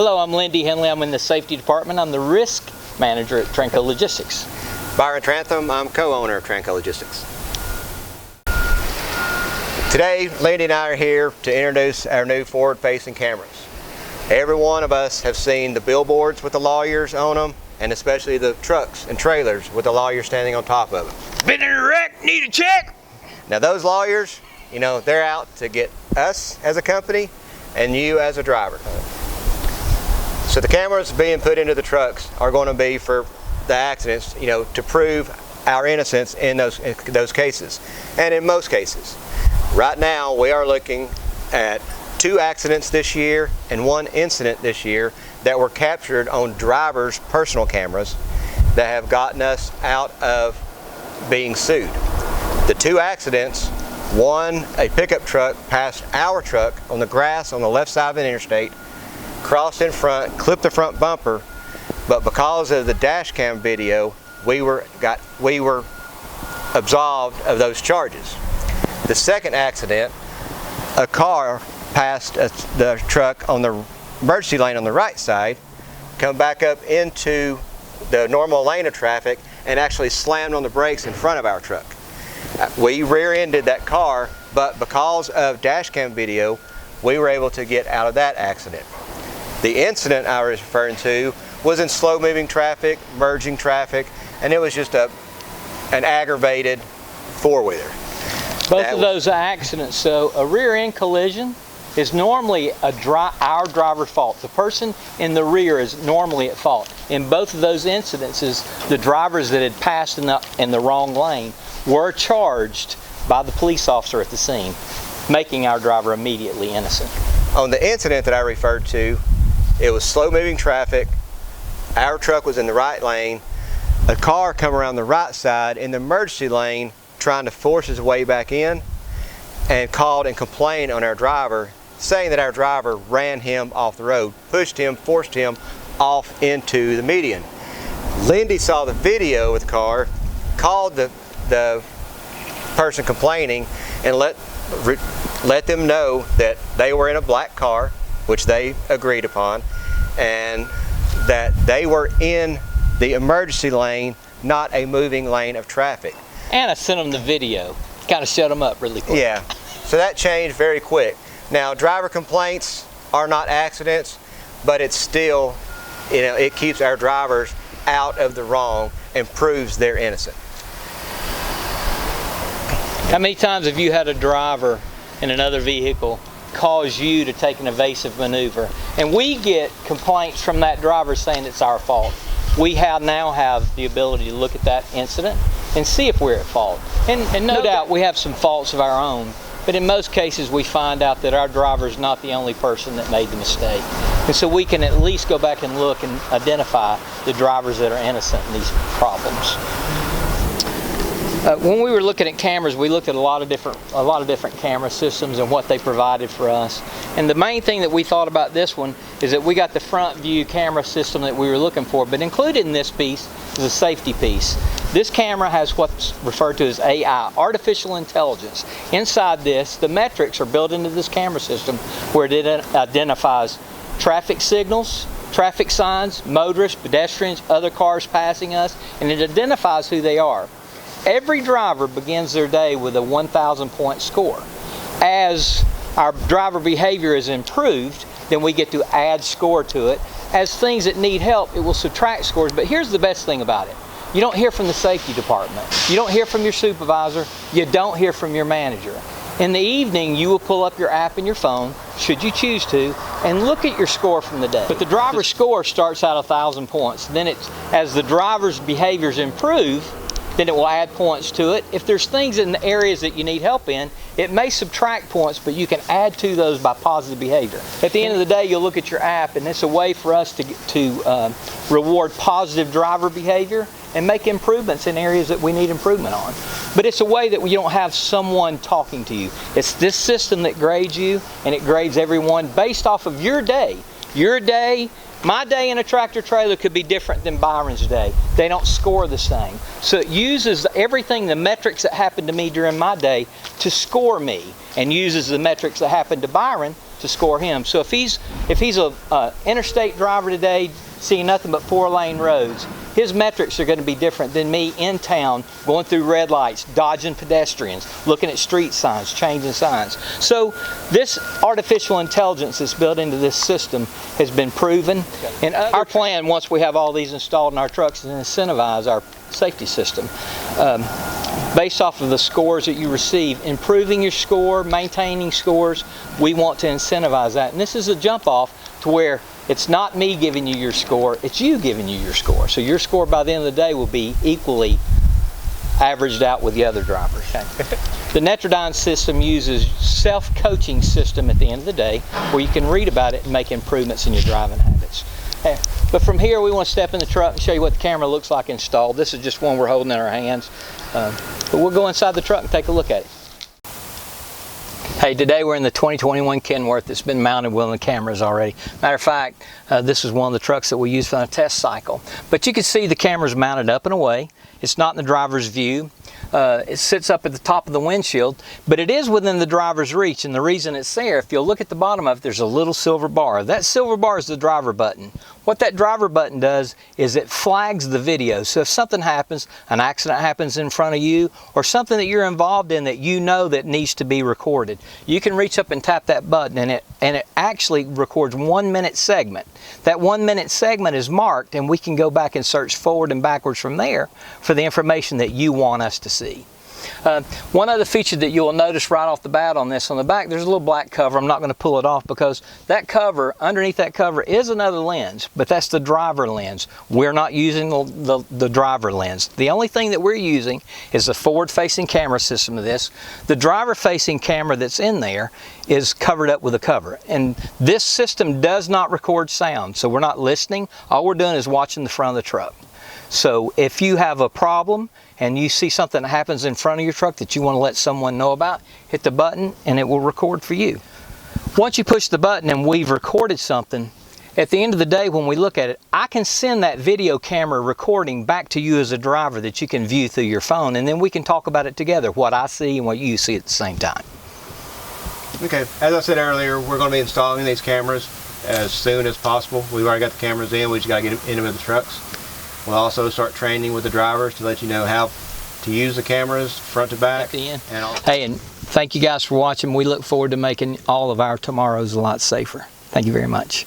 Hello, I'm Lindy Henley. I'm in the safety department. I'm the risk manager at TRANCO Logistics. Byron Trantham, I'm co-owner of TRANCO Logistics. Today, Lindy and I are here to introduce our new forward-facing cameras. Every one of us have seen the billboards with the lawyers on them, and especially the trucks and trailers with the lawyers standing on top of them. Been in a wreck, need a check. Now those lawyers, they're out to get us as a company and you as a driver. So the cameras being put into the trucks are going to be for the accidents, to prove our innocence in those cases, and in most cases. Right now we are looking at 2 accidents this year and 1 incident this year that were captured on drivers' personal cameras that have gotten us out of being sued. The 2 accidents, one, a pickup truck passed our truck on the grass on the left side of the interstate, crossed in front, clipped the front bumper, but because of the dash cam video, we were absolved of those charges. The second accident, a car passed the truck on the emergency lane on the right side, come back up into the normal lane of traffic and actually slammed on the brakes in front of our truck. We rear-ended that car, but because of dash cam video, we were able to get out of that accident. The incident I was referring to was in slow-moving traffic, merging traffic, and it was just an aggravated four-wheeler. Both of those accidents, so a rear-end collision is normally our driver's fault. The person in the rear is normally at fault. In both of those incidences, the drivers that had passed in the wrong lane were charged by the police officer at the scene, making our driver immediately innocent. On the incident that I referred to, it was slow-moving traffic. Our truck was in the right lane. A car come around the right side in the emergency lane trying to force his way back in and called and complained on our driver, saying that our driver ran him off the road, pushed him, forced him off into the median. Lindy saw the video of the car, called the person complaining, and let them know that they were in a black car, which they agreed upon, and that they were in the emergency lane, not a moving lane of traffic. And I sent them the video. Kind of shut them up really quick. Yeah, so that changed very quick. Now, driver complaints are not accidents, but it's still, it keeps our drivers out of the wrong and proves they're innocent. How many times have you had a driver in another vehicle cause you to take an evasive maneuver? And we get complaints from that driver saying it's our fault. We now have the ability to look at that incident and see if we're at fault. And no doubt we have some faults of our own, but in most cases we find out that our driver is not the only person that made the mistake. And so we can at least go back and look and identify the drivers that are innocent in these problems. When we were looking at cameras, we looked at a lot of different camera systems and what they provided for us. And the main thing that we thought about this one is that we got the front view camera system that we were looking for, but included in this piece is a safety piece. This camera has what's referred to as AI, artificial intelligence. Inside this, the metrics are built into this camera system where it identifies traffic signals, traffic signs, motorists, pedestrians, other cars passing us, and it identifies who they are. Every driver begins their day with a 1,000 point score. As our driver behavior is improved, then we get to add score to it. As things that need help, it will subtract scores. But here's the best thing about it. You don't hear from the safety department. You don't hear from your supervisor. You don't hear from your manager. In the evening, you will pull up your app in your phone, should you choose to, and look at your score from the day. But the driver's score starts out 1,000 points. Then as the driver's behaviors improve, then it will add points to it. If there's things in the areas that you need help in, it may subtract points, but you can add to those by positive behavior. At the end of the day, you'll look at your app, and it's a way for us to reward positive driver behavior and make improvements in areas that we need improvement on. But it's a way that you don't have someone talking to you. It's this system that grades you, and it grades everyone based off of your day. Your day, my day in a tractor trailer could be different than Byron's day. They don't score the same. So it uses everything, the metrics that happened to me during my day, to score me, and uses the metrics that happened to Byron to score him. So if he's a interstate driver today, seeing nothing but 4-lane roads, his metrics are going to be different than me in town, going through red lights, dodging pedestrians, looking at street signs, changing signs. So this artificial intelligence that's built into this system has been proven. And our plan, once we have all these installed in our trucks, is to incentivize our safety system. Based off of the scores that you receive, improving your score, maintaining scores, we want to incentivize that. And this is a jump off to where it's not me giving you your score, it's you giving you your score. So your score by the end of the day will be equally averaged out with the other drivers. The Netradyne system uses self-coaching system at the end of the day where you can read about it and make improvements in your driving habits. But from here we want to step in the truck and show you what the camera looks like installed. This is just one we're holding in our hands. But we'll go inside the truck and take a look at it. Hey, today we're in the 2021 Kenworth that's been mounted with the cameras already. Matter of fact, this is one of the trucks that we use for a test cycle. But you can see the camera's mounted up and away. It's not in the driver's view. It sits up at the top of the windshield, but it is within the driver's reach, and the reason it's there, if you'll look at the bottom of it, there's a little silver bar. That silver bar is the driver button. What that driver button does is it flags the video. So if something happens, an accident happens in front of you, or something that you're involved in that you know that needs to be recorded, you can reach up and tap that button, and it actually records 1 minute segment. That 1 minute segment is marked, and we can go back and search forward and backwards from there for the information that you want us to see. One other feature that you'll notice right off the bat on this, on the back there's a little black cover. I'm not going to pull it off because that cover, underneath that cover is another lens, but that's the driver lens. We're not using the driver lens. The only thing that we're using is the forward-facing camera system of this. The driver-facing camera that's in there is covered up with a cover, and this system does not record sound, so we're not listening. All we're doing is watching the front of the truck. So if you have a problem and you see something that happens in front of your truck that you want to let someone know about, hit the button and it will record for you. Once you push the button and we've recorded something, at the end of the day when we look at it, I can send that video camera recording back to you as a driver that you can view through your phone, and then we can talk about it together, what I see and what you see at the same time. Okay, as I said earlier, we're going to be installing these cameras as soon as possible. We've already got the cameras in, we just got to get them into the trucks. We'll also start training with the drivers to let you know how to use the cameras front to back. Hey, and thank you guys for watching. We look forward to making all of our tomorrows a lot safer. Thank you very much.